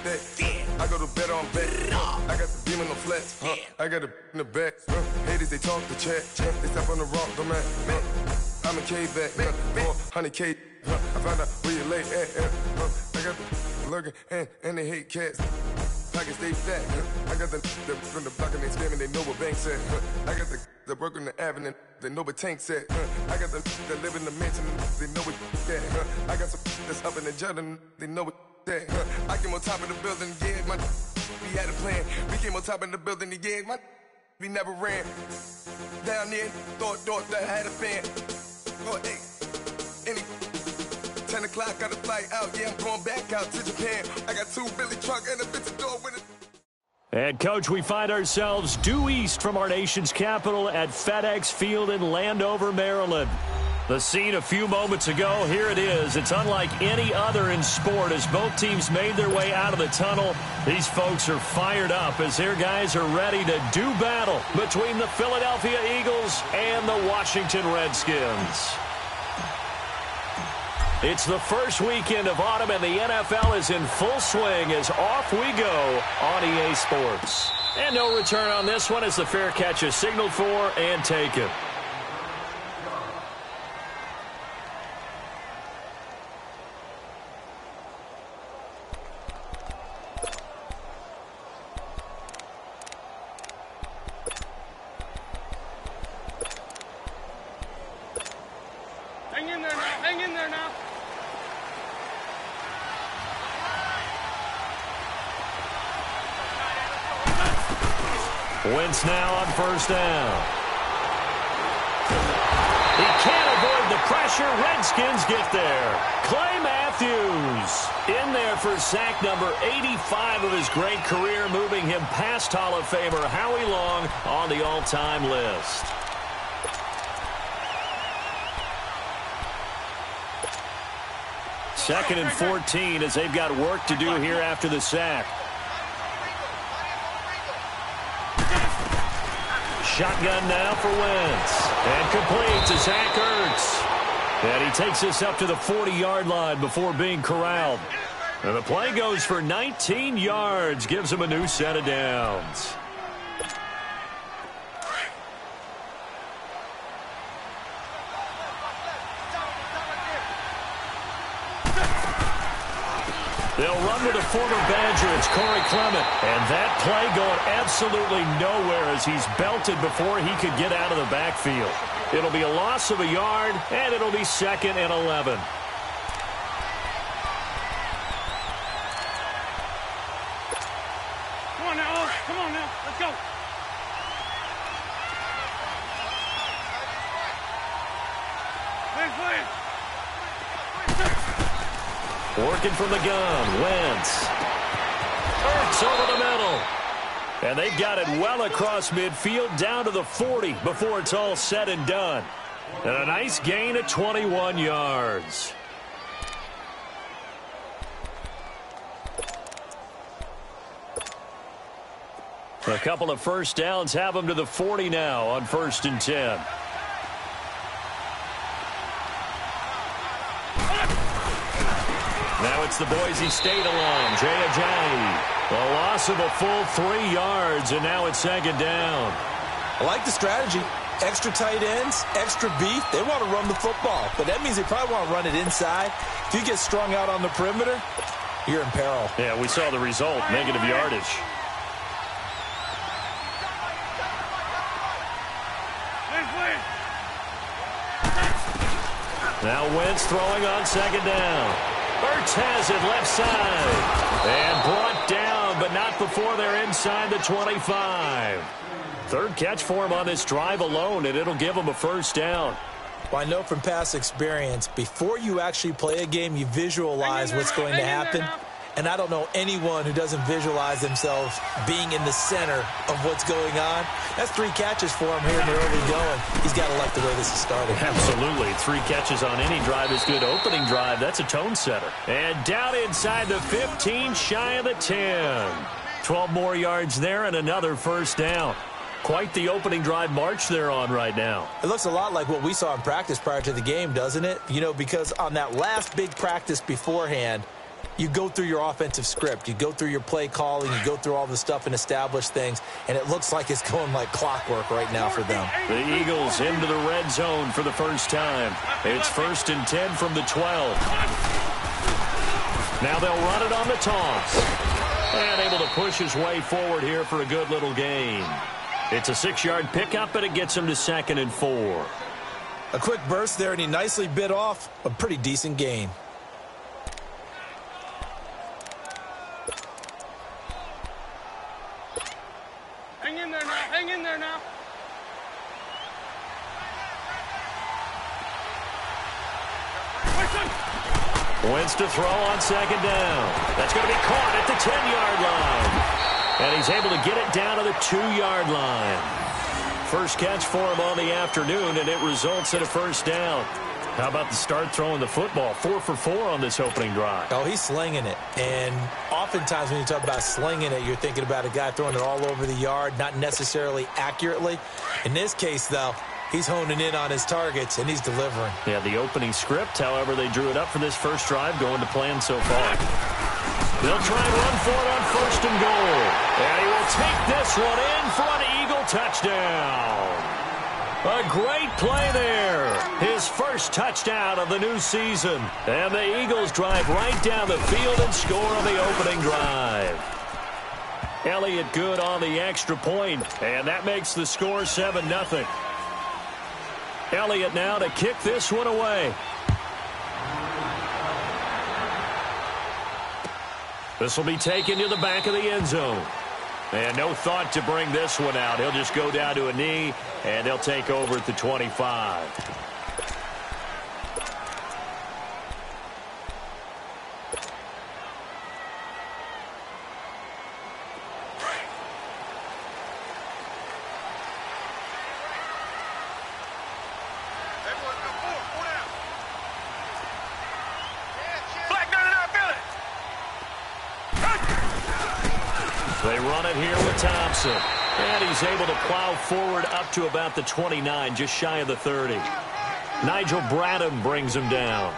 that. I go to bed on bed. I got the beam on the flats. I got it in the back. Haters, they talk the chat. They step on the rock, don't man. I'm a K-back. 400K. I found out where you lay at. I got the lurking and they hate cats. Pockets stay fat. I got the from the block and they screaming, they know what banks at. I got the work on the avenue, they know what tanks at. I got the that live in the mansion, they know what that. I got some that's up in the jungle, they know what that. I came on top of the building, yeah, we had a plan. We came on top of the building, yeah, we never ran. Down there, thought that I had a fan. Oh, hey, any 10 o'clock, got a flight out, yeah, I'm going back out to Japan. I got 2 Billy truck and a bitch door with it. And, Coach, we find ourselves due east from our nation's capital at FedEx Field in Landover, Maryland. The scene a few moments ago, here it is. It's unlike any other in sport as both teams made their way out of the tunnel. These folks are fired up as their guys are ready to do battle between the Philadelphia Eagles and the Washington Redskins. It's the first weekend of autumn, and the NFL is in full swing as off we go on EA Sports. And no return on this one as the fair catch is signaled for and taken. Hang in there now. Hang in there now. Wentz now on first down. He can't avoid the pressure. Redskins get there. Clay Matthews in there for sack number 85 of his great career, moving him past Hall of Famer Howie Long on the all-time list. Second and 14 as they've got work to do here after the sack. Shotgun now for Wentz. And complete to Zach Ertz. And he takes this up to the 40-yard line before being corralled. And the play goes for 19 yards. Gives him a new set of downs. They'll run with a former Badger. It's Corey Clement. And that play going absolutely nowhere as he's belted before he could get out of the backfield. It'll be a loss of a yard, and it'll be 2nd and 11. Come on now. Come on now. Let's go. Please. Working from the gun, Wentz. Ertz over the middle. And they've got it well across midfield down to the 40 before it's all said and done. And a nice gain of 21 yards. A couple of first downs have them to the 40 now on 1st and 10. Now it's the Boise State alum, Jay Ajayi. A loss of a full 3 yards, and now it's 2nd down. I like the strategy. Extra tight ends, extra beef. They want to run the football, but that means they probably want to run it inside. If you get strung out on the perimeter, you're in peril. Yeah, we saw the result, negative yardage. Now Wentz throwing on 2nd down. Ertz has it left side. And brought down, but not before they're inside the 25. 3rd catch for him on this drive alone, and it'll give him a 1st down. Well, I know from past experience, before you actually play a game, you visualize what's going to happen. And I don't know anyone who doesn't visualize themselves being in the center of what's going on. That's 3 catches for him here in the early going. He's got to like the way this is starting. Absolutely. 3 catches on any drive is good. Opening drive, that's a tone setter. And down inside the 15, shy of the 10. 12 more yards there and another 1st down. Quite the opening drive march they're on right now. It looks a lot like what we saw in practice prior to the game, doesn't it? You know, because on that last big practice beforehand, You go through your offensive script. You go through your play calling. You go through all the stuff and establish things, and it looks like it's going like clockwork right now for them. The Eagles into the red zone for the first time. It's 1st and 10 from the 12. Now they'll run it on the toss. And able to push his way forward here for a good little gain. It's a 6-yard pickup, and it gets him to 2nd and 4. A quick burst there, and he nicely bit off a pretty decent gain. Hang in there now. Hang in there now. Wentz to throw on 2nd down. That's going to be caught at the 10-yard line. And he's able to get it down to the 2-yard line. First catch for him on the afternoon, and it results in a 1st down. How about the start throwing the football? 4 for 4 on this opening drive. Oh, he's slinging it. And oftentimes when you talk about slinging it, you're thinking about a guy throwing it all over the yard, not necessarily accurately. In this case, though, he's honing in on his targets, and he's delivering. Yeah, the opening script, however, they drew it up for this first drive, going to plan so far. They'll try and run for it on 1st and goal. And he will take this one in for an Eagle touchdown. A great play there. His first touchdown of the new season. And the Eagles drive right down the field and score on the opening drive. Elliott good on the extra point, and that makes the score 7-0. Elliott now to kick this one away. This will be taken to the back of the end zone. And no thought to bring this one out. He'll just go down to a knee, and they'll take over at the 25. They run it here with Thompson. And he's able to plow forward up to about the 29, just shy of the 30. Nigel Bradham brings him down.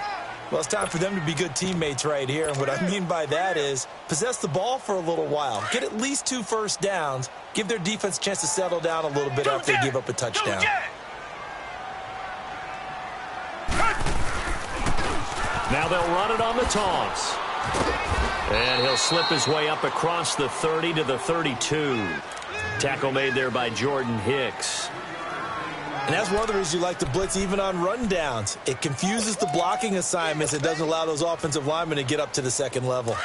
Well, it's time for them to be good teammates right here. And what I mean by that is possess the ball for a little while. Get at least 2 first downs. Give their defense a chance to settle down a little bit after they give up a touchdown. Now they'll run it on the toss. And he'll slip his way up across the 30 to the 32. Tackle made there by Jordan Hicks. And that's one of the reasons you like to blitz even on rundowns. It confuses the blocking assignments. It doesn't allow those offensive linemen to get up to the second level.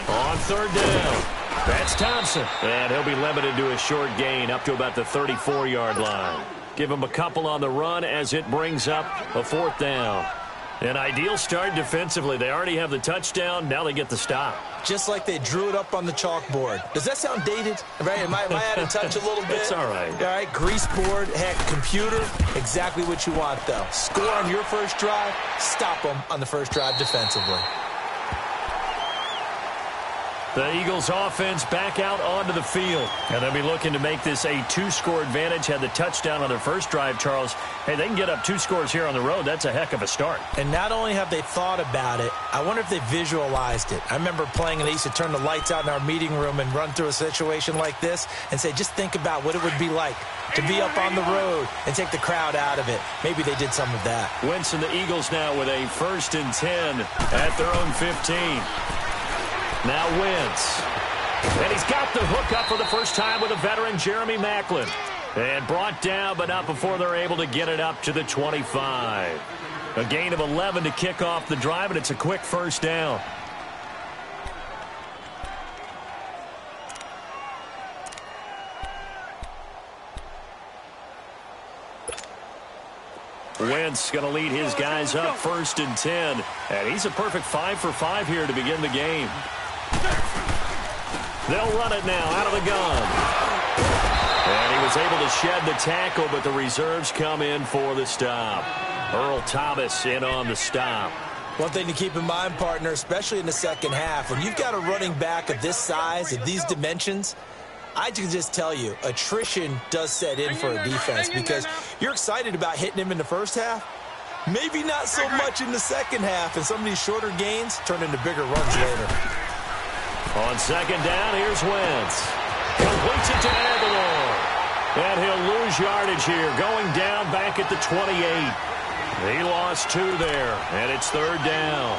On 3rd down. That's Thompson. And he'll be limited to a short gain up to about the 34-yard line. Give him a couple on the run as it brings up a 4th down. An ideal start defensively. They already have the touchdown. Now they get the stop. Just like they drew it up on the chalkboard. Does that sound dated? Right? Am I out of touch a little bit? It's all right. All right, grease board, heck, computer, exactly what you want, though. Score on your first drive, stop them on the first drive defensively. The Eagles offense back out onto the field. And they'll be looking to make this a 2-score advantage. Had the touchdown on their first drive, Charles. Hey, they can get up 2 scores here on the road. That's a heck of a start. And not only have they thought about it, I wonder if they visualized it. I remember playing and they used to turn the lights out in our meeting room and run through a situation like this and say, just think about what it would be like to be up on the road and take the crowd out of it. Maybe they did some of that. Wentz and the Eagles now with a 1st and 10 at their own 15. Now Wentz. And he's got the hook up for the first time with a veteran, Jeremy Maclin. And brought down, but not before they're able to get it up to the 25. A gain of 11 to kick off the drive, and it's a quick 1st down. Wentz going to lead his guys up 1st and 10. And he's a perfect 5 for 5 here to begin the game. They'll run it now out of the gun. And he was able to shed the tackle, but the reserves come in for the stop. Earl Thomas in on the stop. One thing to keep in mind, partner, especially in the second half, when you've got a running back of this size, of these dimensions, I can just tell you, attrition does set in for a defense because you're excited about hitting him in the first half. Maybe not so much in the second half, and some of these shorter gains turn into bigger runs later. On second down, here's Wentz. Completes it to Aguilar. And he'll lose yardage here, going down back at the 28. He lost 2 there, and it's third down.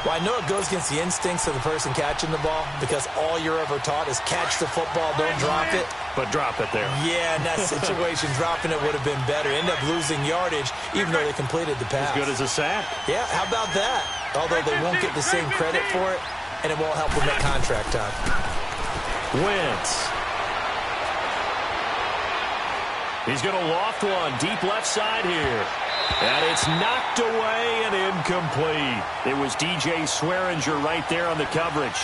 Well, I know it goes against the instincts of the person catching the ball because all you're ever taught is catch the football, don't drop it. But drop it there. Yeah, in that situation, dropping it would have been better. End up losing yardage, even though they completed the pass. As good as a sack. Yeah, how about that? Although they won't get the same credit for it, and it won't help them at contract time. Wentz. He's going to loft one deep left side here. And it's knocked away and incomplete. It was DJ Swearinger right there on the coverage.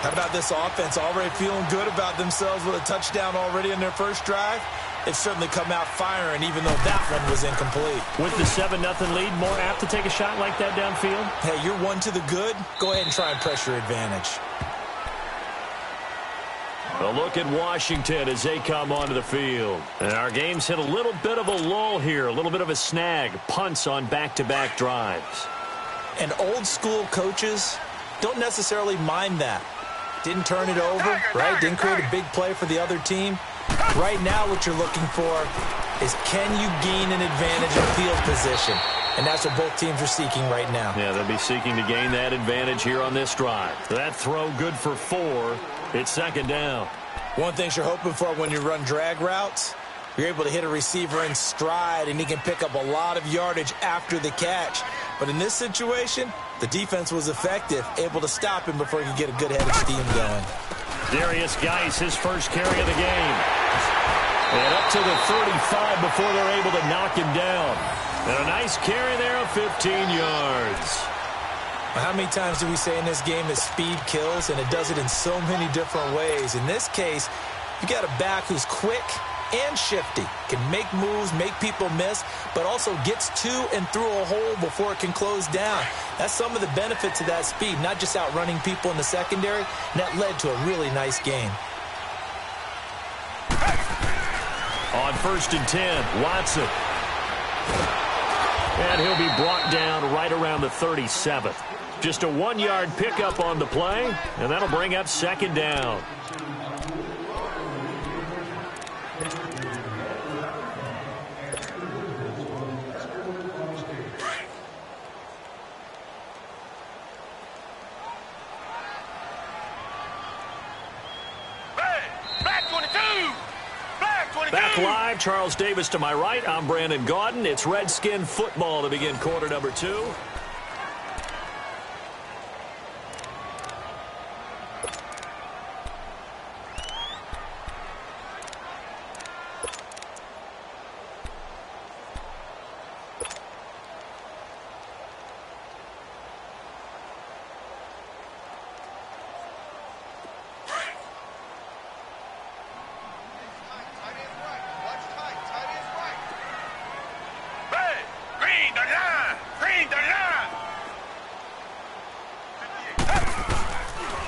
How about this offense? Already feeling good about themselves with a touchdown already in their first drive. They've certainly come out firing, even though that one was incomplete. With the 7-0 lead, more apt to take a shot like that downfield? Hey, you're 1 to the good. Go ahead and try and press your advantage. A look at Washington as they come onto the field. And our game's hit a little bit of a lull here, a little bit of a snag. Punts on back-to-back drives. And old-school coaches don't necessarily mind that. Didn't turn it over, right? Didn't create a big play for the other team. Right now what you're looking for is can you gain an advantage in field position? And that's what both teams are seeking right now. Yeah, they'll be seeking to gain that advantage here on this drive. That throw good for 4. It's second down. One thing you're hoping for when you run drag routes, you're able to hit a receiver in stride, and he can pick up a lot of yardage after the catch. But in this situation, the defense was effective, able to stop him before he could get a good head of steam going. Darius Geis, his first carry of the game. And up to the 35 before they're able to knock him down. And a nice carry there of 15 yards. How many times do we say in this game that speed kills, and it does it in so many different ways? In this case, you got a back who's quick and shifty, can make moves, make people miss, but also gets to and through a hole before it can close down. That's some of the benefits of that speed, not just outrunning people in the secondary, and that led to a really nice game. On 1st and 10, Watson. And he'll be brought down right around the 37th. Just a 1-yard pickup on the play, and that'll bring up second down. Back live, Charles Davis to my right. I'm Brandon Gaudin. It's Redskin football to begin quarter number 2.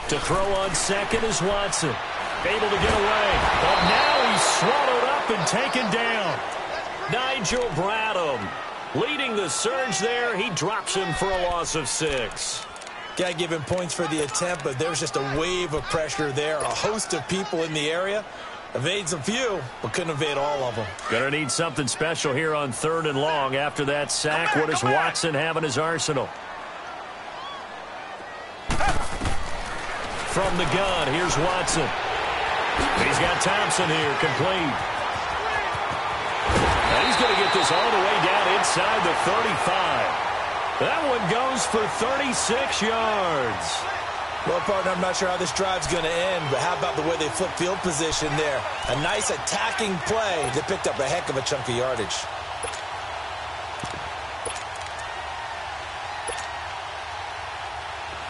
To throw on second is Watson. Able to get away. But now he's swallowed up and taken down. Nigel Bradham leading the surge there. He drops him for a loss of 6. Got to give him points for the attempt, but there's just a wave of pressure there. A host of people in the area. Evades a few, but couldn't evade all of them. Gonna need something special here on 3rd and long. After that sack, what does Watson have in his arsenal? From the gun, here's Watson. He's got Thompson here, complete. And he's going to get this all the way down inside the 35. That one goes for 36 yards. Well, partner, I'm not sure how this drive's going to end, but how about the way they flip field position there? A nice attacking play that picked up a heck of a chunk of yardage.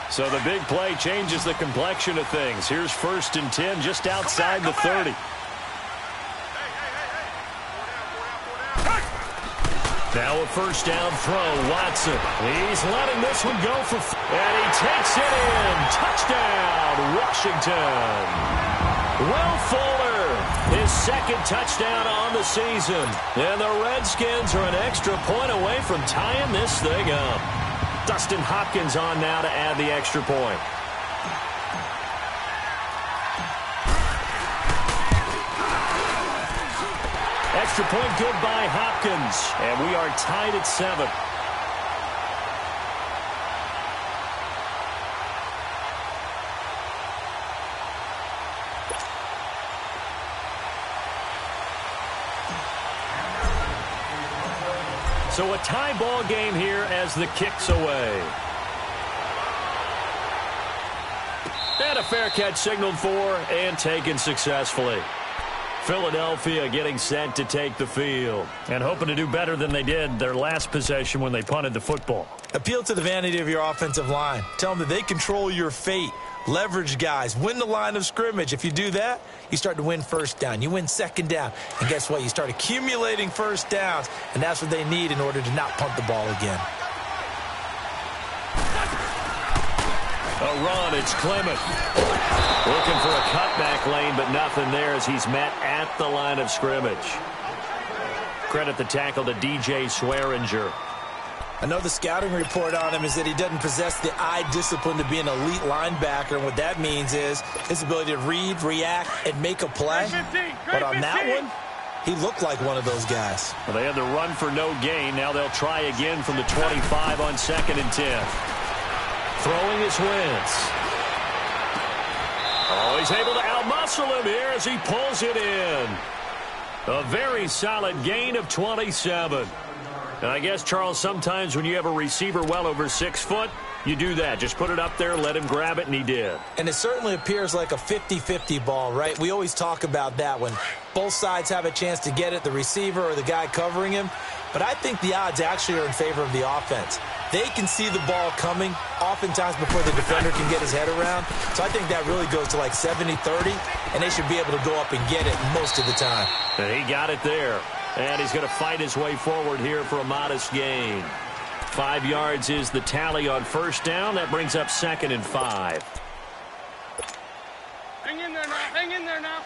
So the big play changes the complexion of things. Here's 1st and 10 just outside the 30. Now a first down throw, Watson. He's letting this one go for... And he takes it in. Touchdown, Washington. Will Fuller, his second touchdown on the season. And the Redskins are an extra point away from tying this thing up. Dustin Hopkins on now to add the extra point. Extra point good by Hopkins. And we are tied at 7. So a tie ball game here as the kick's away. And a fair catch signaled for and taken successfully. Philadelphia getting set to take the field and hoping to do better than they did their last possession when they punted the football. Appeal to the vanity of your offensive line. Tell them that they control your fate. Leverage guys. Win the line of scrimmage. If you do that, you start to win first down. You win second down. And guess what? You start accumulating first downs. And that's what they need in order to not punt the ball again. A run, it's Clement. Looking for a cutback lane, but nothing there as he's met at the line of scrimmage. Credit the tackle to DJ Swearinger. I know the scouting report on him is that he doesn't possess the eye discipline to be an elite linebacker. And what that means is his ability to read, react, and make a play. But on that one, he looked like one of those guys. Well, they had the run for no gain. Now they'll try again from the 25 on 2nd and 10. Throwing his Wentz. Oh, he's able to outmuscle him here as he pulls it in. A very solid gain of 27. And I guess, Charles, sometimes when you have a receiver well over 6 foot, you do that. Just put it up there, let him grab it, and he did. And it certainly appears like a 50-50 ball, right? We always talk about that when both sides have a chance to get it, the receiver or the guy covering him. But I think the odds actually are in favor of the offense. They can see the ball coming oftentimes before the defender can get his head around. So I think that really goes to like 70-30, and they should be able to go up and get it most of the time. And he got it there. And he's going to fight his way forward here for a modest gain. 5 yards is the tally on first down. That brings up 2nd and 5. Hang in there now. Hang in there now.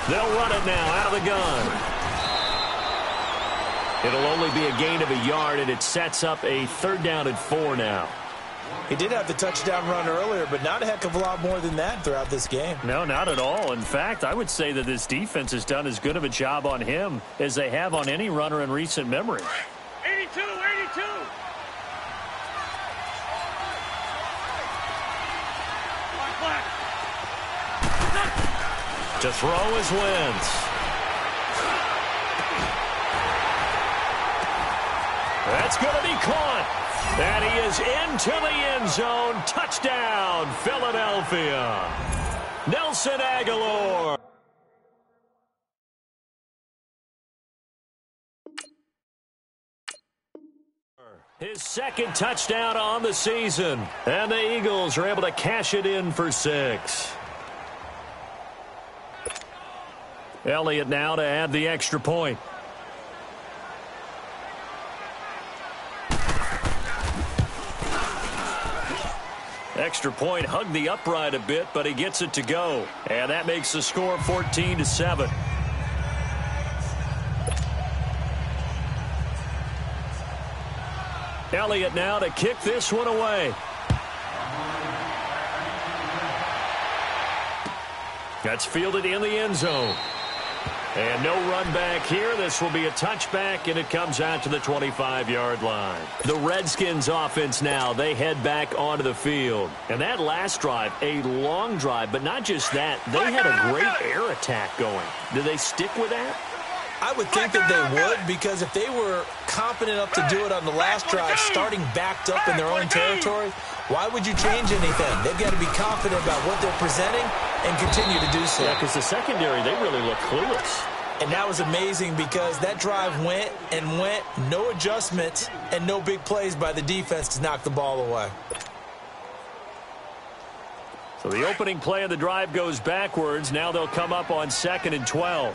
They'll run it now out of the gun. It'll only be a gain of a yard, and it sets up a 3rd down and 4 now. He did have the touchdown run earlier, but not a heck of a lot more than that throughout this game. No, not at all. In fact, I would say that this defense has done as good of a job on him as they have on any runner in recent memory. 82, 82. To throw his Wentz. That's going to be caught. And he is into the end zone. Touchdown, Philadelphia. Nelson Aguilar. His 2nd touchdown on the season. And the Eagles are able to cash it in for 6. Elliott now to add the extra point. Extra point hugged the upright a bit, but he gets it to go. And that makes the score 14-7. Elliott now to kick this one away. That's fielded in the end zone. And no run back here. This will be a touchback, and it comes out to the 25-yard line. The Redskins offense now, they head back onto the field. And that last drive, a long drive, but not just that. They had a great air attack going. Do they stick with that? I would think that they would, because if they were confident enough to do it on the last drive, starting backed up in their own territory, why would you change anything? They've got to be confident about what they're presenting and continue to do so. Yeah, because the secondary, they really look clueless. And that was amazing because that drive went and went, no adjustments and no big plays by the defense to knock the ball away. So the opening play of the drive goes backwards. Now they'll come up on 2nd and 12.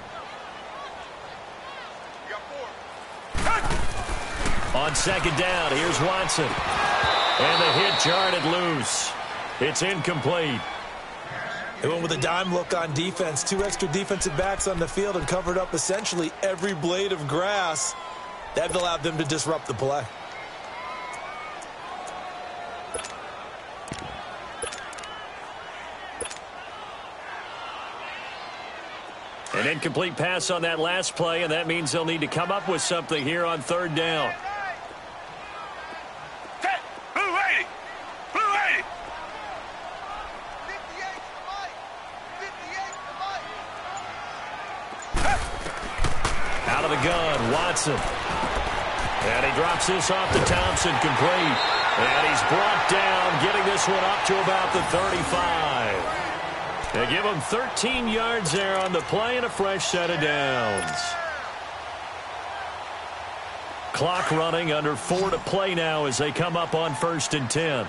On 2nd down, here's Watson. And the hit jarred it loose. It's incomplete. They went with a dime look on defense. 2 extra defensive backs on the field and covered up essentially every blade of grass. That allowed them to disrupt the play. An incomplete pass on that last play, and that means they'll need to come up with something here on 3rd down. Out of the gun, Watson. And he drops this off to Thompson, complete. And he's brought down, getting this one up to about the 35. They give him 13 yards there on the play and a fresh set of downs. Clock running, under 4 to play now as they come up on 1st and 10.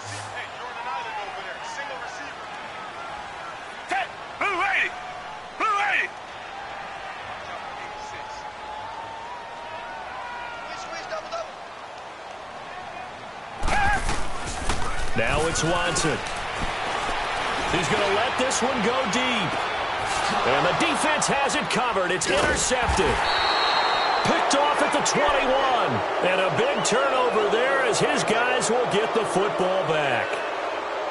Now it's Watson. He's going to let this one go deep. And the defense has it covered. It's intercepted. Picked off at the 21. And a big turnover there as his guys will get the football back.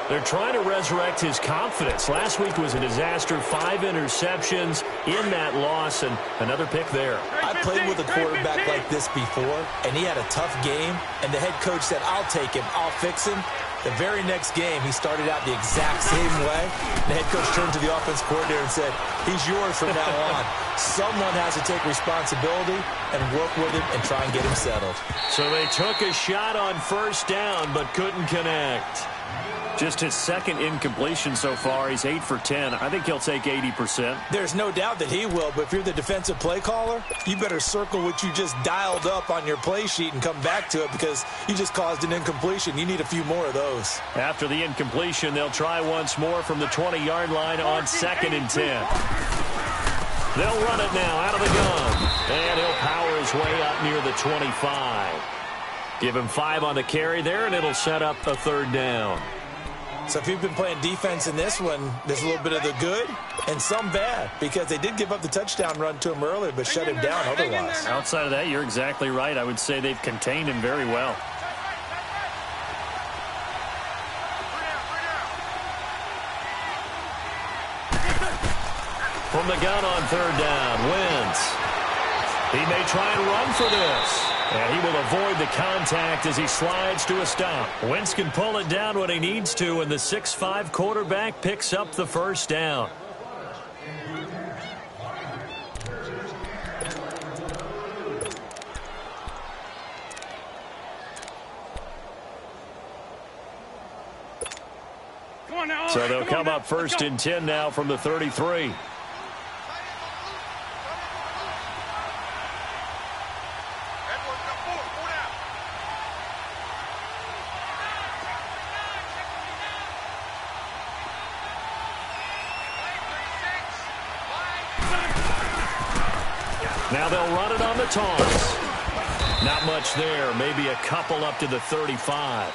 They're trying to resurrect his confidence. Last week was a disaster. 5 interceptions in that loss, and another pick there. I played with a quarterback like this before, and he had a tough game, and the head coach said, I'll take him, I'll fix him. The very next game, he started out the exact same way. The head coach turned to the offense coordinator and said, he's yours from now on. Someone has to take responsibility and work with him and try and get him settled. So they took a shot on 1st down but couldn't connect. Just his 2nd incompletion so far. He's 8 for 10. I think he'll take 80%. There's no doubt that he will, but if you're the defensive play caller, you better circle what you just dialed up on your play sheet and come back to it because you just caused an incompletion. You need a few more of those. After the incompletion, they'll try once more from the 20-yard line on 2nd and 10. They'll run it now out of the gun. And he'll power his way up near the 25. Give him 5 on the carry there, and it'll set up a 3rd down. So if you've been playing defense in this one, there's a little bit of the good and some bad because they did give up the touchdown run to him earlier but shut him down otherwise. Outside of that, you're exactly right. I would say they've contained him very well. From the gun on 3rd down, Wentz. He may try and run for this. And he will avoid the contact as he slides to a stop. Wentz can pull it down when he needs to, and the 6'5" quarterback picks up the 1st down. So they'll come up 1st and 10 now from the 33. Now they'll run it on the toss. Not much there. Maybe a couple up to the 35.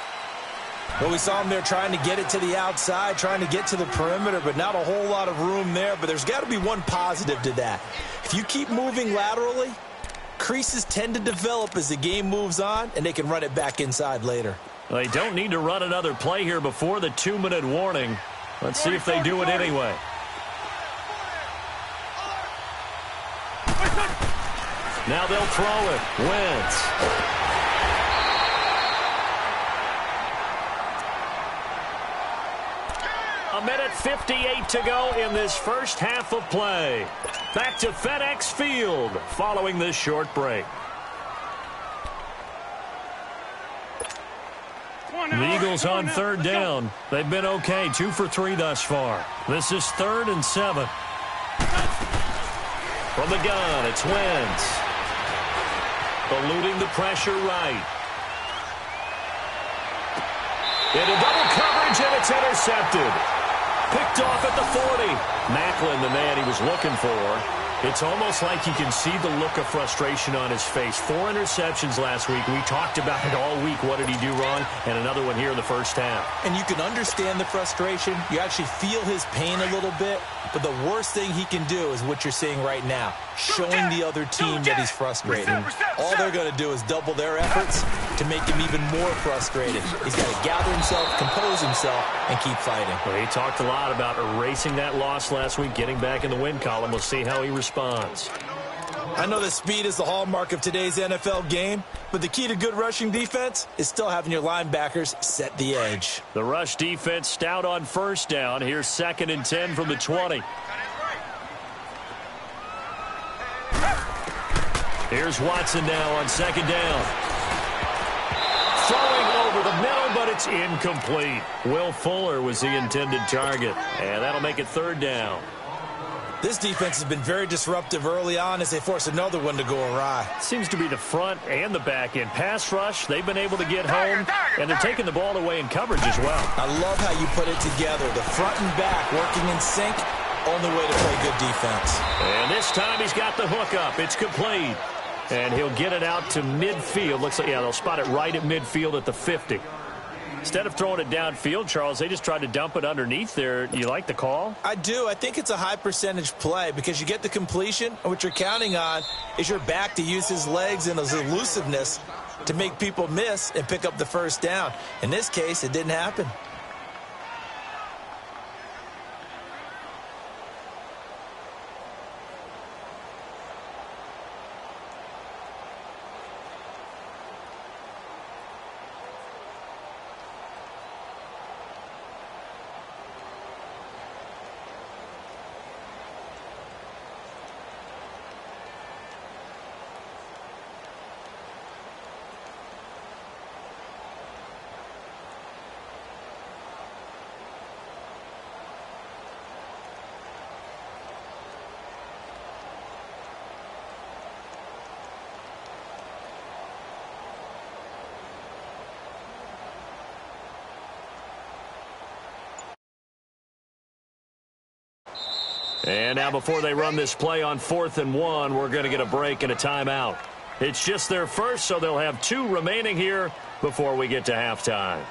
Well, we saw him there trying to get it to the outside, trying to get to the perimeter, but not a whole lot of room there. But there's got to be one positive to that. If you keep moving laterally, creases tend to develop as the game moves on, and they can run it back inside later. Well, they don't need to run another play here before the 2-minute warning. Let's see if they do it anyway. Now they'll throw it. Wentz. A minute 58 to go in this first half of play. Back to FedEx Field following this short break. The Eagles on 3rd down. They've been okay. 2 for 3 thus far. This is 3rd and 7. From the gun, it's Wentz. Eluding the pressure right. Into double coverage, and it's intercepted. Picked off at the 40. Macklin, the man he was looking for. It's almost like you can see the look of frustration on his face. 4 interceptions last week. We talked about it all week. What did he do wrong? And another one here in the first half. And you can understand the frustration. You actually feel his pain a little bit. But the worst thing he can do is what you're seeing right now, showing the other team that he's frustrated. All they're going to do is double their efforts to make him even more frustrated. He's got to gather himself, compose himself, and keep fighting. Well, he talked a lot about erasing that loss last week, getting back in the win column. We'll see how he responds. I know that speed is the hallmark of today's NFL game, but the key to good rushing defense is still having your linebackers set the edge. The rush defense stout on first down. Here's 2nd and 10 from the 20. Here's Watson now on 2nd down. Throwing over the middle, but it's incomplete. Will Fuller was the intended target, and that'll make it 3rd down. This defense has been very disruptive early on as they force another one to go awry. Seems to be the front and the back end. Pass rush, they've been able to get home, and they're taking the ball away in coverage as well. I love how you put it together. The front and back working in sync, only way to play good defense. And this time he's got the hook up. It's complete. And he'll get it out to midfield. Looks like, yeah, they'll spot it right at midfield at the 50. Instead of throwing it downfield, Charles, they just tried to dump it underneath there. You like the call? I do. I think it's a high percentage play because you get the completion, and what you're counting on is your back to use his legs and his elusiveness to make people miss and pick up the first down. In this case, it didn't happen. And now before they run this play on 4th and 1, we're going to get a break and a timeout. It's just their first, so they'll have 2 remaining here before we get to halftime.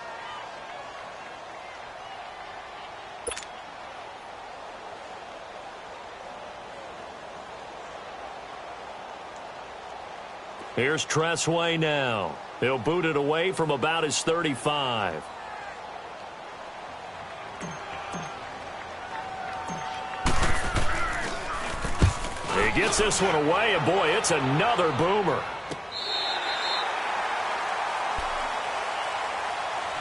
Here's Tressway now. He'll boot it away from about his 35. He gets this one away, and boy, it's another boomer.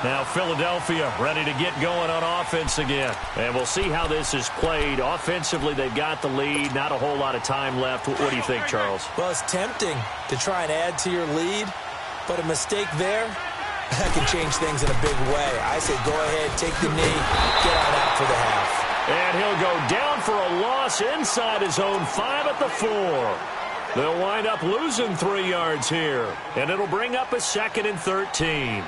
Now Philadelphia ready to get going on offense again. And we'll see how this is played. Offensively, they've got the lead. Not a whole lot of time left. What do you think, Charles? Well, it's tempting to try and add to your lead, but a mistake there, that can change things in a big way. I say go ahead, take the knee, get on out for the half. And he'll go down for a loss inside his own 5 at the 4. They'll wind up losing 3 yards here, and it'll bring up a 2nd and 13.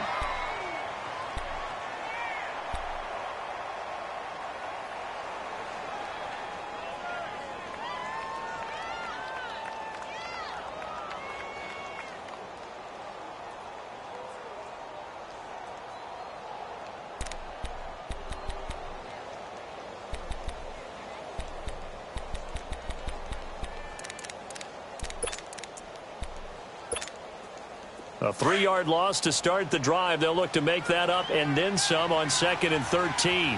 A 3-yard loss to start the drive. They'll look to make that up and then some on 2nd and 13.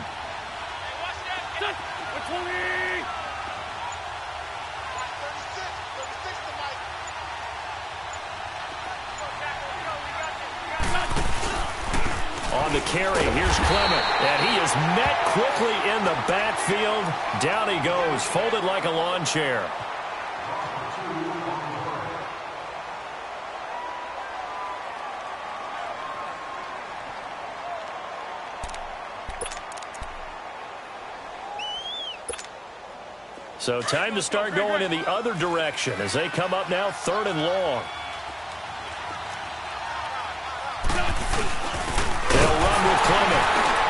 On the carry, here's Clement, and he is met quickly in the backfield. Down he goes, folded like a lawn chair. So time to start going in the other direction as they come up now 3rd and long. They'll run with Clement,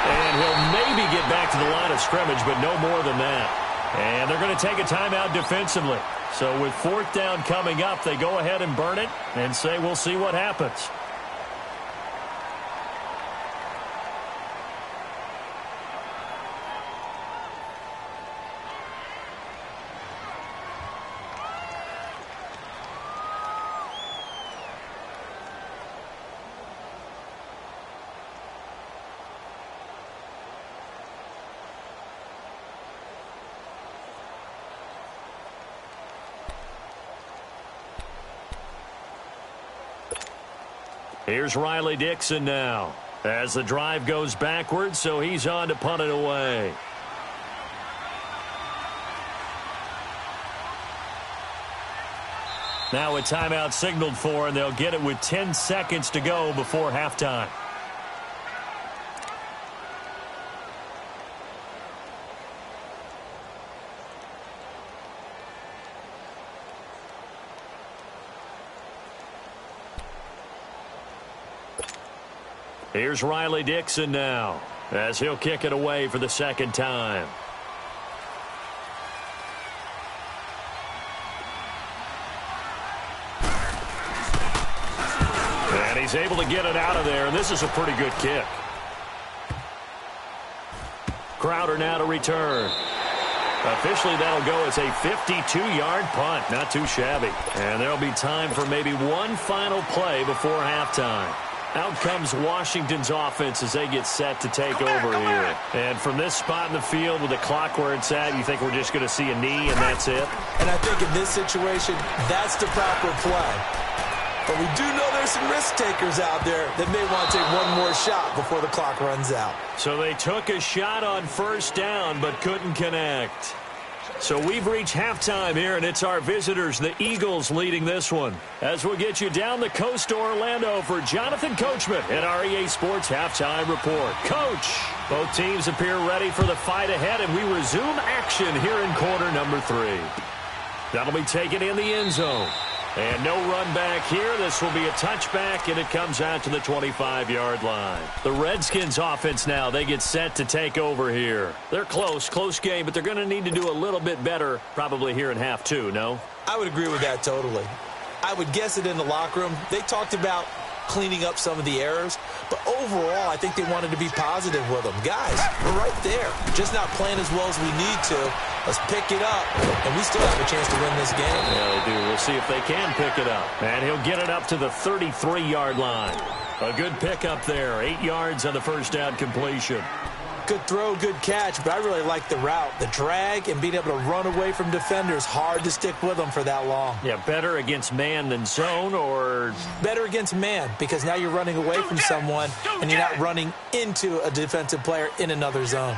and he'll maybe get back to the line of scrimmage, but no more than that. And they're going to take a timeout defensively. So with fourth down coming up, they go ahead and burn it and say we'll see what happens. Here's Riley Dixon now as the drive goes backwards, so he's on to punt it away. Now a timeout signaled for, and they'll get it with 10 seconds to go before halftime. Here's Riley Dixon now as he'll kick it away for the second time. And he's able to get it out of there, and this is a pretty good kick. Crowder now to return. Officially, that'll go as a 52-yard punt. Not too shabby. And there'll be time for maybe one final play before halftime. Out comes Washington's offense as they get set to take over here. And from this spot in the field with the clock where it's at, you think we're just going to see a knee and that's it? And I think in this situation, that's the proper play. But we do know there's some risk takers out there that may want to take one more shot before the clock runs out. So they took a shot on first down but couldn't connect. So we've reached halftime here, and it's our visitors, the Eagles, leading this one. As we'll get you down the coast to Orlando for Jonathan Coachman at our EA Sports Halftime Report. Coach, both teams appear ready for the fight ahead, and we resume action here in quarter number 3. That'll be taken in the end zone. And no run back here. This will be a touchback, and it comes out to the 25-yard line. The Redskins offense now, they get set to take over here. They're close game, but they're going to need to do a little bit better probably here in half 2, no? I would agree with that totally. I would guess it in the locker room. They talked about cleaning up some of the errors, but overall, I think they wanted to be positive with them. Guys, we're right there. Just not playing as well as we need to. Let's pick it up, and we still have a chance to win this game. Yeah, they do. We'll see if they can pick it up. And he'll get it up to the 33-yard line. A good pickup there. 8 yards on the first down completion. Good throw, good catch, but I really like the route. The drag and being able to run away from defenders, hard to stick with them for that long. Yeah, better against man than zone, or? Better against man, because now you're running away from someone and you're not running into a defensive player in another zone.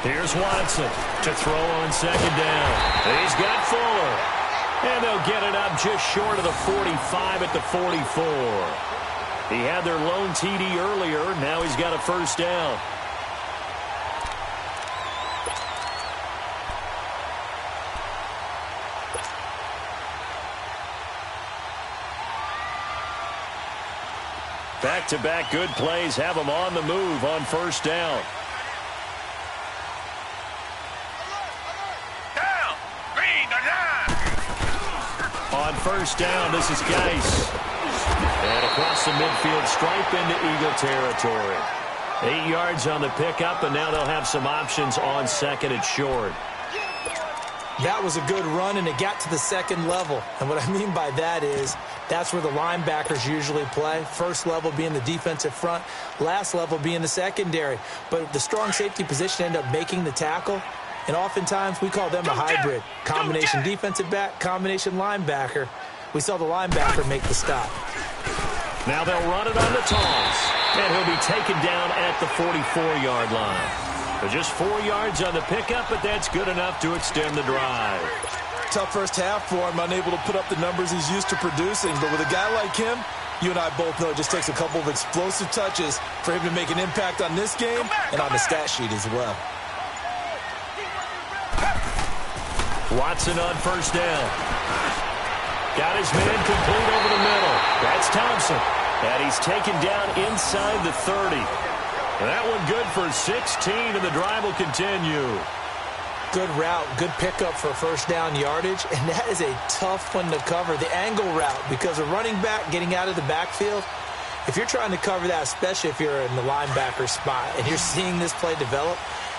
Here's Watson to throw on second down. He's got Fuller. And they'll get it up just short of the 45 at the 44. He had their lone TD earlier. Now he's got a first down. Back-to-back good plays have them on the move on first down. On first down, this is Geis. And across the midfield stripe into Eagle territory. 8 yards on the pickup, and now they'll have some options on second and short. That was a good run, and it got to the second level. And what I mean by that is that's where the linebackers usually play. First level being the defensive front, last level being the secondary. But the strong safety position ended up making the tackle. And oftentimes, we call them a hybrid. Combination defensive back, combination linebacker. We saw the linebacker make the stop. Now they'll run it on the toss. And he'll be taken down at the 44-yard line. So just 4 yards on the pickup, but that's good enough to extend the drive. Tough first half for him, unable to put up the numbers he's used to producing. But with a guy like him, you and I both know it just takes a couple of explosive touches for him to make an impact on this game and on the stat sheet as well. Watson on first down. Got his man complete over the middle. That's Thompson. And he's taken down inside the 30. And that one good for 16, and the drive will continue. Good route, good pickup for first down yardage, and that is a tough one to cover, the angle route, because a running back getting out of the backfield, if you're trying to cover that, especially if you're in the linebacker spot and you're seeing this play develop,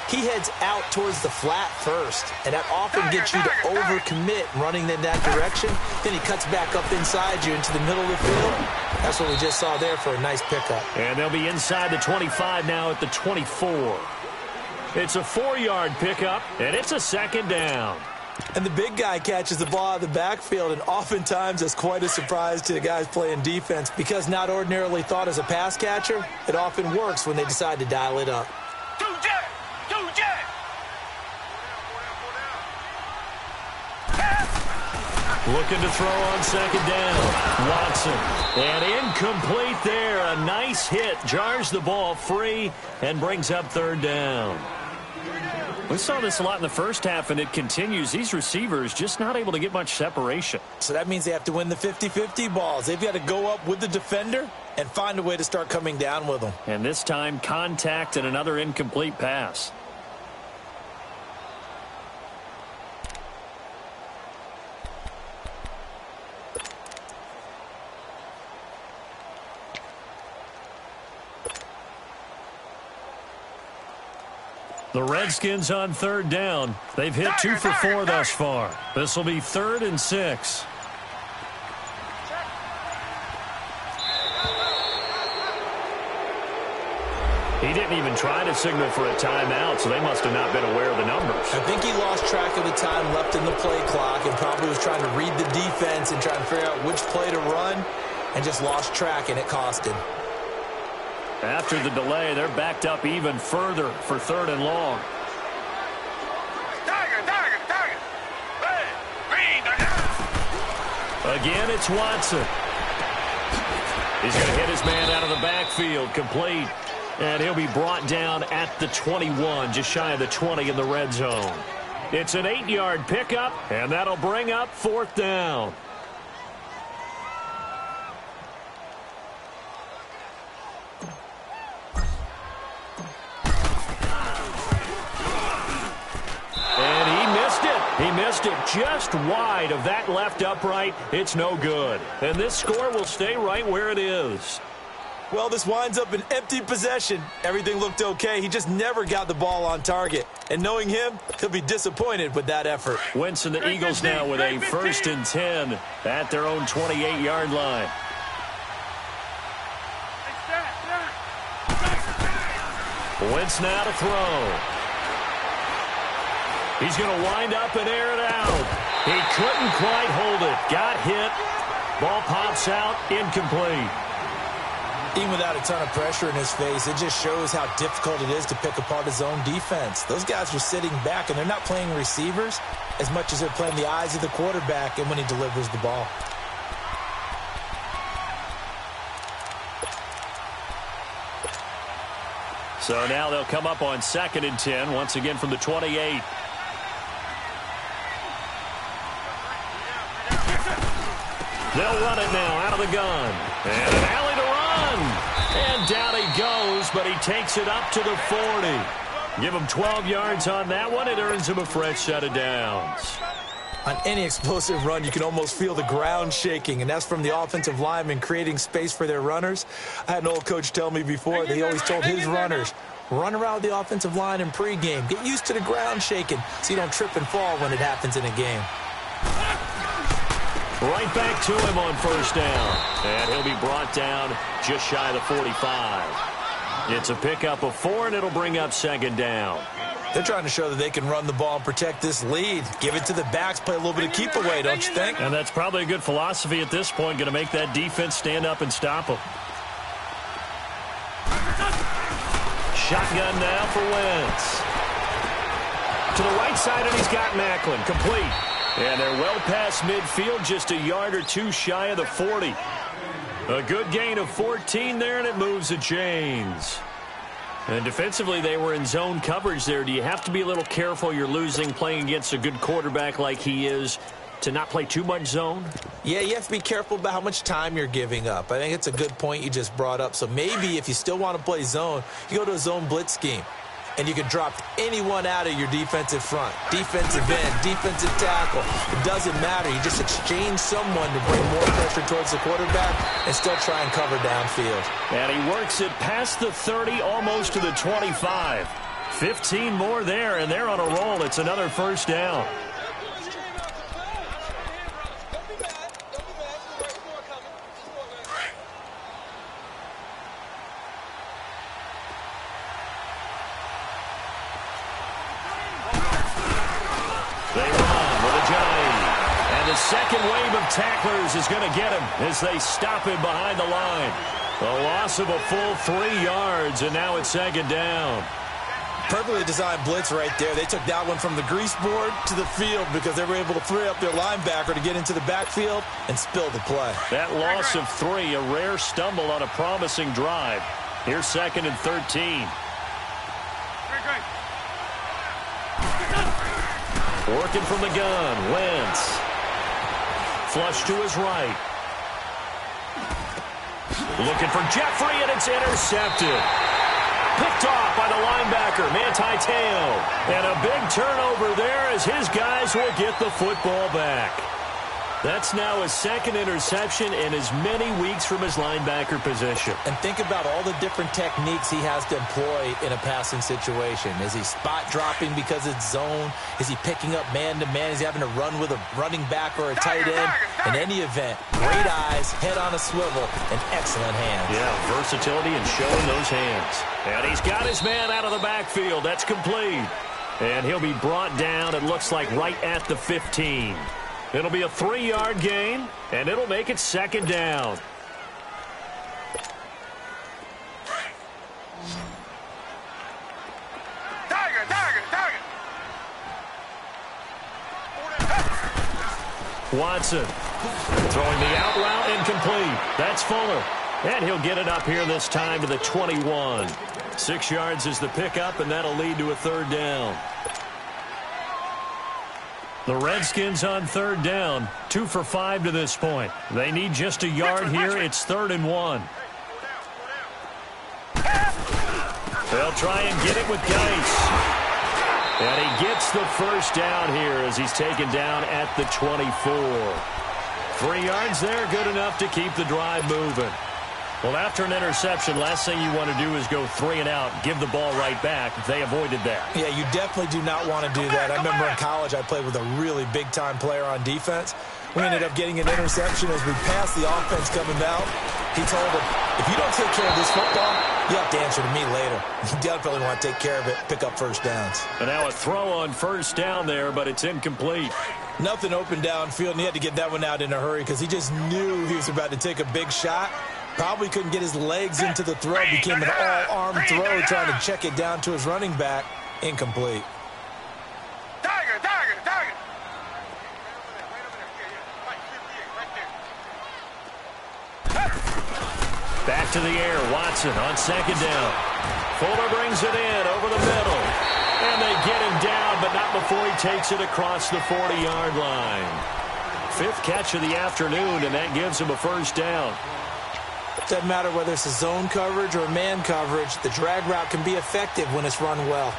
he heads out towards the flat first, and that often gets you to overcommit running in that direction. Then he cuts back up inside you into the middle of the field. That's what we just saw there for a nice pickup. And they'll be inside the 25 now at the 24. It's a 4-yard pickup, and it's a second down. And the big guy catches the ball out of the backfield, and oftentimes that's quite a surprise to the guys playing defense because not ordinarily thought as a pass catcher, it often works when they decide to dial it up. Looking to throw on second down. Watson. And incomplete there. A nice hit. Jars the ball free and brings up third down. We saw this a lot in the first half, and it continues. These receivers just not able to get much separation. So that means they have to win the 50-50 balls. They've got to go up with the defender and find a way to start coming down with them. And this time, contact and another incomplete pass. The Redskins on third down. They've hit 2 for 4 thus far. This will be 3rd and 6. He didn't even try to signal for a timeout, so they must have not been aware of the numbers. I think he lost track of the time left in the play clock and probably was trying to read the defense and trying to figure out which play to run and just lost track, and it cost him. After the delay, they're backed up even further for 3rd and long. Again, it's Watson. He's going to hit his man out of the backfield, complete. And he'll be brought down at the 21, just shy of the 20 in the red zone. It's an 8-yard pickup, and that'll bring up 4th down. He missed it just wide of that left upright. It's no good. And this score will stay right where it is. Well, this winds up an empty possession. Everything looked okay. He just never got the ball on target. And knowing him, he'll be disappointed with that effort. Wentz and the Eagles now with a 1st and 10 at their own 28-yard line. Wentz now to throw. He's going to wind up and air it out. He couldn't quite hold it. Got hit. Ball pops out. Incomplete. Even without a ton of pressure in his face, it just shows how difficult it is to pick apart his own defense. Those guys are sitting back, and they're not playing receivers as much as they're playing the eyes of the quarterback and when he delivers the ball. So now they'll come up on 2nd and 10, once again from the 28. They'll run it now out of the gun. And an alley to run. And down he goes, but he takes it up to the 40. Give him 12 yards on that one. It earns him a fresh set of downs. On any explosive run, you can almost feel the ground shaking, and that's from the offensive linemen creating space for their runners. I had an old coach tell me before that he always told his runners, run around the offensive line in pregame. Get used to the ground shaking so you don't trip and fall when it happens in a game. Right back to him on 1st down. And he'll be brought down just shy of the 45. It's a pickup of 4, and it'll bring up 2nd down. They're trying to show that they can run the ball and protect this lead. Give it to the backs, play a little bit of keep away, don't you think? And that's probably a good philosophy at this point, going to make that defense stand up and stop them. Shotgun now for Wentz. To the right side, and he's got Macklin. Complete. And they're well past midfield, just a yard or 2 shy of the 40. A good gain of 14 there, and it moves the chains. And defensively, they were in zone coverage there. Do you have to be a little careful? You're losing, playing against a good quarterback like he is, to not play too much zone? Yeah, you have to be careful about how much time you're giving up. I think it's a good point you just brought up. So maybe if you still want to play zone, you go to a zone blitz scheme. And you can drop anyone out of your defensive front, defensive end, defensive tackle. It doesn't matter. You just exchange someone to bring more pressure towards the quarterback and still try and cover downfield. And he works it past the 30, almost to the 25. 15 more there, and they're on a roll. It's another first down. Second wave of tacklers is going to get him as they stop him behind the line. A loss of a full 3 yards, and now it's second down. Perfectly designed blitz right there. They took that one from the grease board to the field because they were able to free up their linebacker to get into the backfield and spill the play. That loss of 3, a rare stumble on a promising drive. Here's second and 13. Working from the gun, Wentz. Flush to his right. Looking for Jeffrey, and it's intercepted. Picked off by the linebacker, Manti Te'o. And a big turnover there as his guys will get the football back. That's now his second interception in as many weeks from his linebacker position. And think about all the different techniques he has to employ in a passing situation. Is he spot dropping because it's zone? Is he picking up man-to-man? Is he having to run with a running back or a tight end? In any event, great eyes, head on a swivel, and excellent hands. Yeah, versatility and showing those hands. And he's got his man out of the backfield. That's complete. And he'll be brought down, it looks like, right at the 15. It'll be a 3-yard gain, and it'll make it second down. Watson throwing the out route incomplete. That's Fuller. And he'll get it up here this time to the 21. 6 yards is the pickup, and that'll lead to a third down. The Redskins on third down, 2 for 5 to this point. They need just a yard here. It's 3rd and 1. They'll try and get it with Geis. And he gets the first down here as he's taken down at the 24. 3 yards there, good enough to keep the drive moving. Well, after an interception, last thing you want to do is go 3 and out, give the ball right back. They avoided that. Yeah, you definitely do not want to do that. I remember in college I played with a really big-time player on defense. We ended up getting an interception as we passed the offense coming out. He told him, if you don't take care of this football, you have to answer to me later. You definitely want to take care of it, pick up first downs. And now a throw on first down there, but it's incomplete. Nothing open downfield, and he had to get that one out in a hurry because he just knew he was about to take a big shot. Probably couldn't get his legs into the throw. Became an all-arm throw, trying to check it down to his running back. Incomplete. Back to the air, Watson on second down. Fuller brings it in over the middle. And they get him down, but not before he takes it across the 40-yard line. 5th catch of the afternoon, and that gives him a first down. Doesn't matter whether it's a zone coverage or man coverage, the drag route can be effective when it's run well.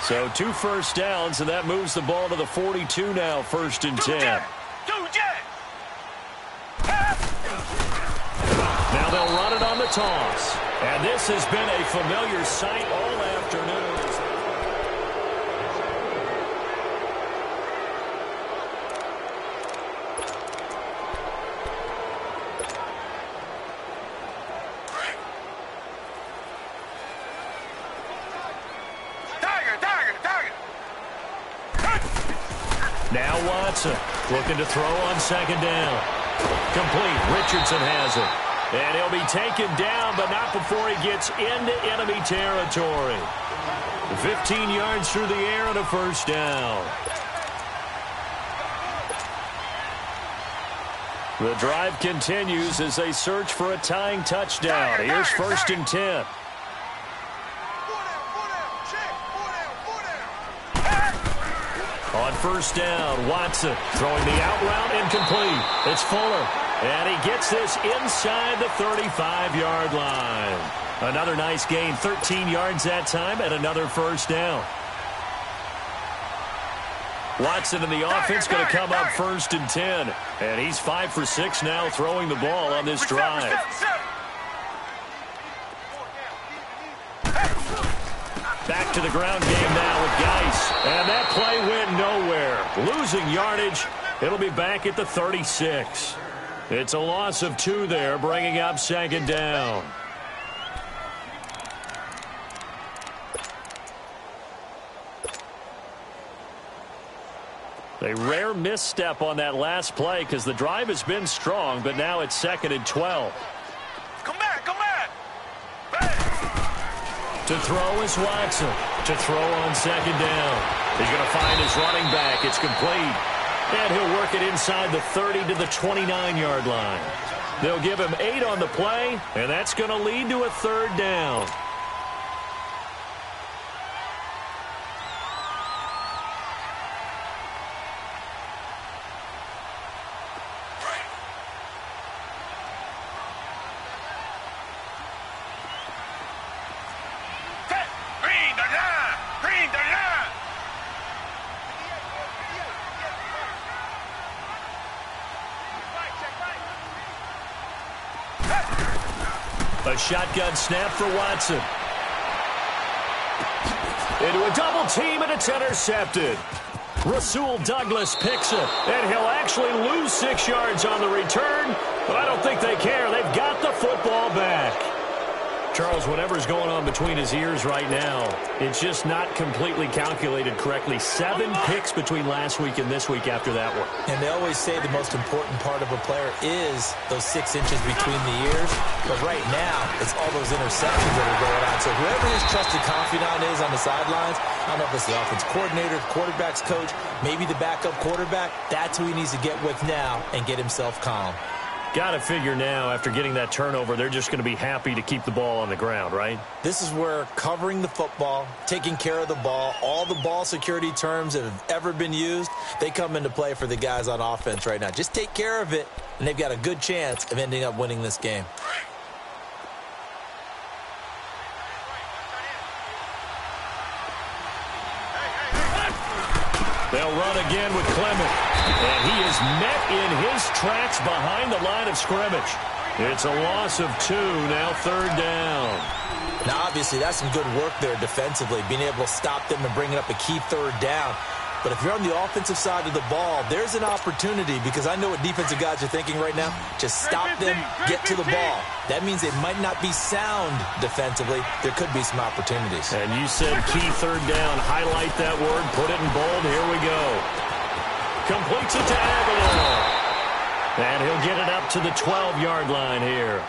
So 2 first downs, and that moves the ball to the 42 now, 1st and 10. Now they'll run it on the toss. And this has been a familiar sight all afternoon. Now Watson looking to throw on second down. Complete. Richardson has it. And he'll be taken down, but not before he gets into enemy territory. 15 yards through the air and a first down. The drive continues as they search for a tying touchdown. Here's 1st and 10. On first down, Watson throwing the out route incomplete. It's Fuller, and he gets this inside the 35-yard line. Another nice gain, 13 yards that time, and another first down. Watson in the offense going to come up first and 10. And he's 5 for 6 now throwing the ball on this drive. Back to the ground game now with Geis. And that play went nowhere. Losing yardage. It'll be back at the 36. It's a loss of 2 there, bringing up second down. A rare misstep on that last play because the drive has been strong, but now it's 2nd and 12. Come back, come back. To throw is Watson. To throw on second down. He's going to find his running back. It's complete. And he'll work it inside the 30 to the 29-yard line. They'll give him 8 on the play, and that's going to lead to a 3rd down. A shotgun snap for Watson. Into a double team, and it's intercepted. Rasul Douglas picks it, and he'll actually lose 6 yards on the return, but I don't think they care. They've got the football back. Charles, whatever's going on between his ears right now, it's just not completely calculated correctly. 7 picks between last week and this week after that one. And they always say the most important part of a player is those 6 inches between the ears. But right now, it's all those interceptions that are going on. So whoever his trusted confidant is on the sidelines, I don't know if it's the offense coordinator, quarterback's coach, maybe the backup quarterback, that's who he needs to get with now and get himself calm. Got to figure now, after getting that turnover, they're just going to be happy to keep the ball on the ground, right? This is where covering the football, taking care of the ball, all the ball security terms that have ever been used, they come into play for the guys on offense right now. Just take care of it, and they've got a good chance of ending up winning this game. They'll run again with Clement. And he is met in his tracks behind the line of scrimmage. It's a loss of 2, now 3rd down. Now, obviously, that's some good work there defensively, being able to stop them and bringing up a key 3rd down. But if you're on the offensive side of the ball, there's an opportunity, because I know what defensive guys are thinking right now. Just stop them, get to the ball. That means they might not be sound defensively. There could be some opportunities. And you said key 3rd down. Highlight that word. Put it in bold. Here we go. Completes it to Aguilar. And he'll get it up to the 12-yard line here.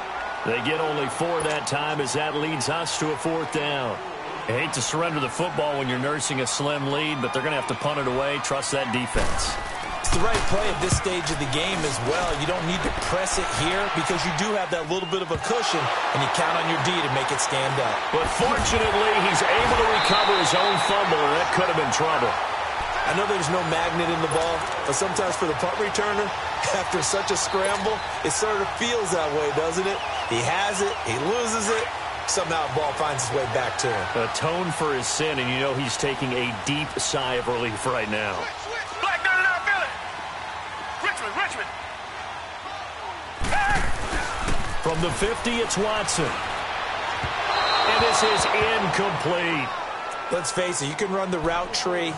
They get only 4 that time as that leads us to a 4th down. I hate to surrender the football when you're nursing a slim lead, but they're going to have to punt it away. Trust that defense. It's the right play at this stage of the game as well. You don't need to press it here because you do have that little bit of a cushion, and you count on your D to make it stand up. But fortunately, he's able to recover his own fumble, and that could have been trouble. I know there's no magnet in the ball, but sometimes for the punt returner, after such a scramble, it sort of feels that way, doesn't it? He has it, he loses it, somehow the ball finds its way back to him. Atone for his sin, and you know he's taking a deep sigh of relief right now. Black 99 Philly. Richmond. From the 50, it's Watson. And this is incomplete. Let's face it, you can run the route tree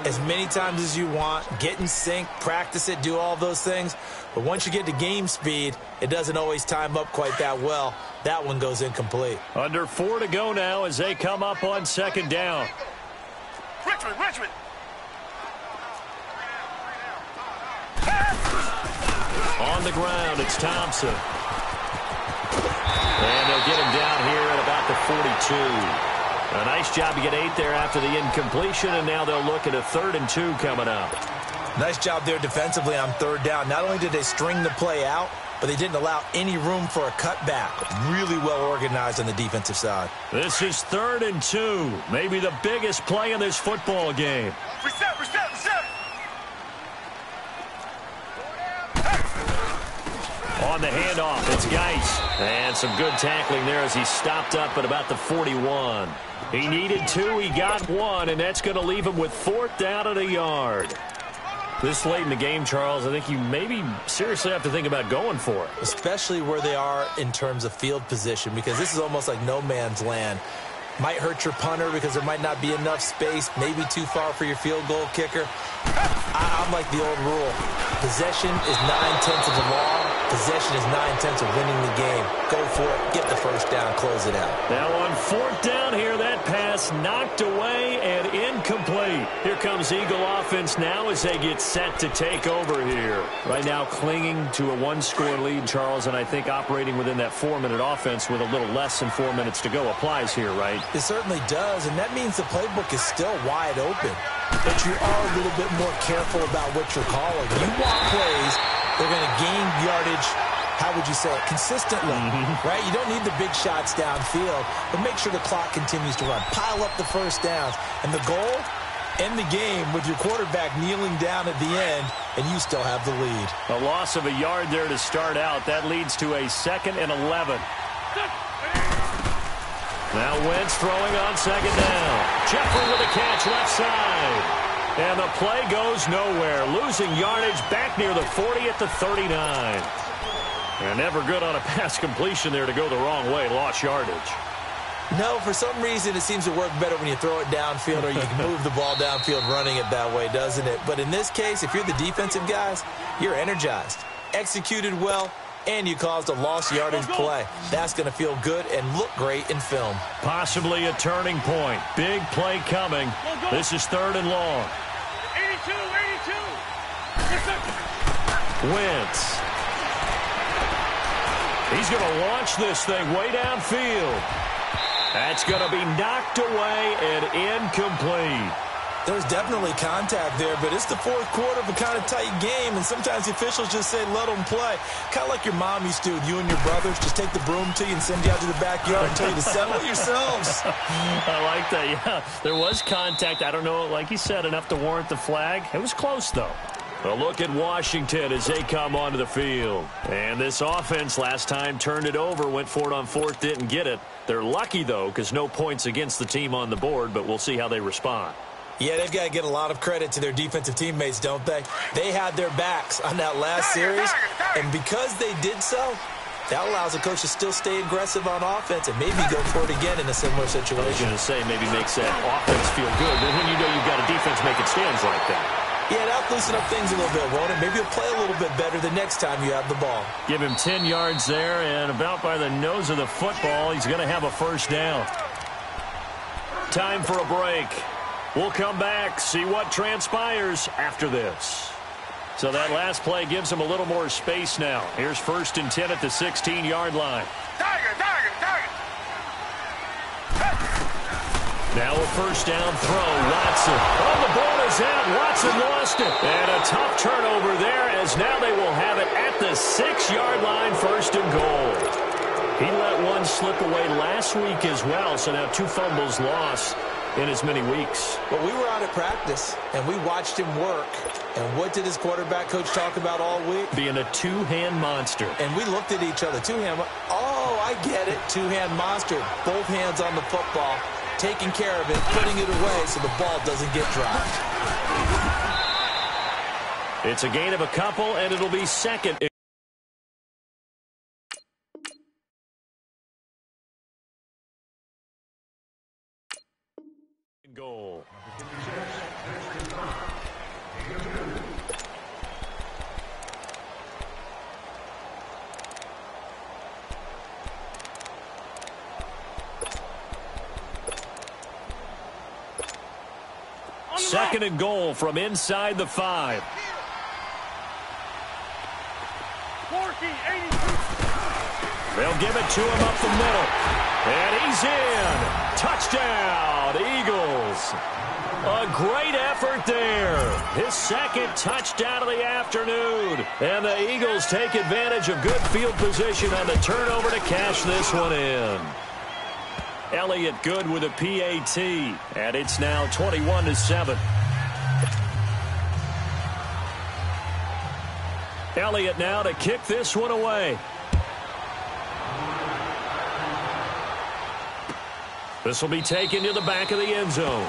as many times as you want, get in sync, practice it, do all those things. But once you get to game speed, it doesn't always time up quite that well. That one goes incomplete. Under 4 to go now as they come up on 2nd down. Richmond. On the ground, it's Thompson. And they'll get him down here at about the 42. A nice job to get 8 there after the incompletion, and now they'll look at a 3rd and 2 coming up. Nice job there defensively on 3rd down. Not only did they string the play out, but they didn't allow any room for a cutback. Really well organized on the defensive side. This is 3rd and 2. Maybe the biggest play in this football game. Reset. on the handoff. It's Geis. And some good tackling there as he stopped up at about the 41. He needed 2. He got 1, and that's going to leave him with 4th down and a yard. This late in the game, Charles, I think you maybe seriously have to think about going for it. Especially where they are in terms of field position, because this is almost like no man's land. Might hurt your punter because there might not be enough space, maybe too far for your field goal kicker. I'm like the old rule. Possession is 9/10 of the law. Possession is 9/10 of winning the game. Go for it. Get the first down. Close it out. Now on 4th down here, that pass knocked away and incomplete. Here comes Eagle offense now as they get set to take over here. Right now clinging to a 1-score lead, Charles, and I think operating within that 4-minute offense with a little less than 4 minutes to go applies here, right? It certainly does, and that means the playbook is still wide open. But you are a little bit more careful about what you're calling. You want plays, they're going to gain yardage, how would you say it, consistently, right? You don't need the big shots downfield, but make sure the clock continues to run. Pile up the first downs. And the goal, end the game with your quarterback kneeling down at the end, and you still have the lead. A loss of a yard there to start out. That leads to a 2nd and 11. Now Wentz throwing on 2nd down. Jeffrey with a catch left side. And the play goes nowhere. Losing yardage back near the 40 at the 39. And never good on a pass completion there to go the wrong way. Lost yardage. No, for some reason it seems to work better when you throw it downfield or you can move the ball downfield running it that way, doesn't it? But in this case, if you're the defensive guys, you're energized. Executed well, and you caused a lost yardage play. That's going to feel good and look great in film. Possibly a turning point. Big play coming. This is 3rd and long. 82. Wentz. He's going to launch this thing way downfield. That's going to be knocked away and incomplete. There's definitely contact there, but it's the 4th quarter of a kind of tight game, and sometimes the officials just say, let them play. Kind of like your mom used to with you and your brothers. Just take the broom to you and send you out to the backyard and tell you to settle yourselves. I like that, yeah. There was contact. I don't know, like you said, enough to warrant the flag. It was close, though. A look at Washington as they come onto the field. And this offense last time turned it over, went for it on 4th, didn't get it. They're lucky, though, because no points against the team on the board, but we'll see how they respond. Yeah, they've got to get a lot of credit to their defensive teammates, don't they? They had their backs on that last series, and because they did so, that allows the coach to still stay aggressive on offense and maybe go for it again in a similar situation. I was going to say maybe makes that offense feel good, but when you know you've got a defense making stands like that. Yeah, that'll loosen up things a little bit, won't it? Maybe you'll play a little bit better the next time you have the ball. Give him 10 yards there, and about by the nose of the football, he's going to have a 1st down. Time for a break. We'll come back, see what transpires after this. So that last play gives him a little more space now. Here's 1st and 10 at the 16-yard line. Target. Now a 1st down throw. Watson. Oh, the ball is out. Watson lost it. And a tough turnover there as now they will have it at the 6-yard line, 1st and goal. He let one slip away last week as well, so now 2 fumbles lost in as many weeks. But we were out at practice, and we watched him work. And what did his quarterback coach talk about all week? Being a 2-hand monster. And we looked at each other. 2-hand. Oh, I get it. 2-hand monster. Both hands on the football, taking care of it, putting it away so the ball doesn't get dropped. It's a gain of a couple, and it'll be 2nd. Goal. Second and goal from inside the 5. 40, 82. They'll give it to him up the middle. And he's in. Touchdown, Eagles. A great effort there. His 2nd touchdown of the afternoon. And the Eagles take advantage of good field position on the turnover to cash this one in. Elliott good with a PAT. And it's now 21-7. Elliott now to kick this one away. This will be taken to the back of the end zone.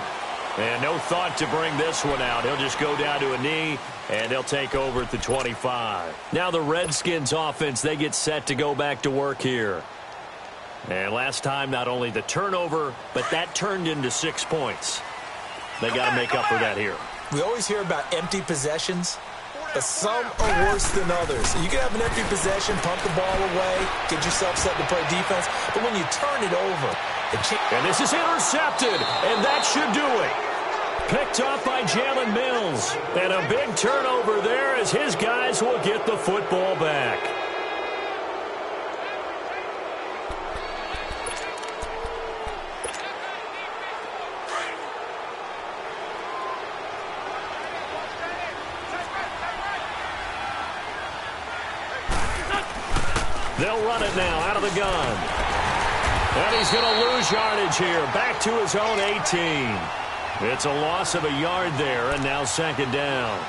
And no thought to bring this one out. He'll just go down to a knee, and they'll take over at the 25. Now the Redskins offense, they get set to go back to work here. And last time, not only the turnover, but that turned into 6 points. They got to make up for that here. We always hear about empty possessions, but some are worse than others. You can have an empty possession, pump the ball away, get yourself set to play defense, but when you turn it over, and this is intercepted, and that should do it. Picked up by Jalen Mills. And a big turnover there as his guys will get the football back. They'll run it now out of the gun. And he's going to lose yardage here. Back to his own 18. It's a loss of a yard there, and now second down.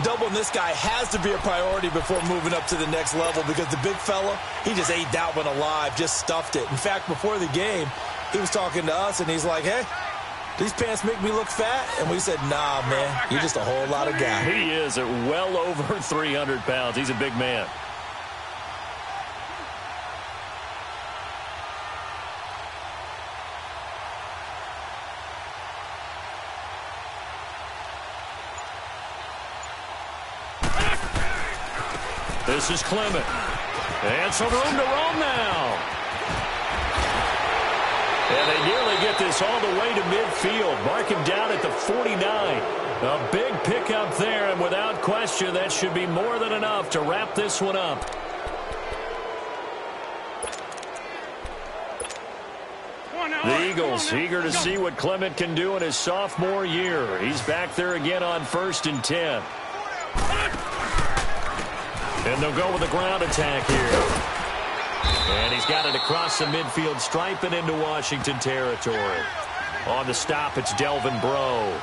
Doubling this guy has to be a priority before moving up to the next level because the big fella, he just ate that one alive, just stuffed it. In fact, before the game, he was talking to us, and he's like, hey, these pants make me look fat? And we said, nah, man, you're just a whole lot of guy. He is at well over 300 pounds. He's a big man. This is Clement. And some room to roam now. And they nearly get this all the way to midfield. Mark him down at the 49. A big pickup there, and without question, that should be more than enough to wrap this one up. The Eagles eager to see what Clement can do in his sophomore year. He's back there again on 1st and 10. And they'll go with a ground attack here. And he's got it across the midfield stripe and into Washington territory. On the stop, it's Delvin Breaux.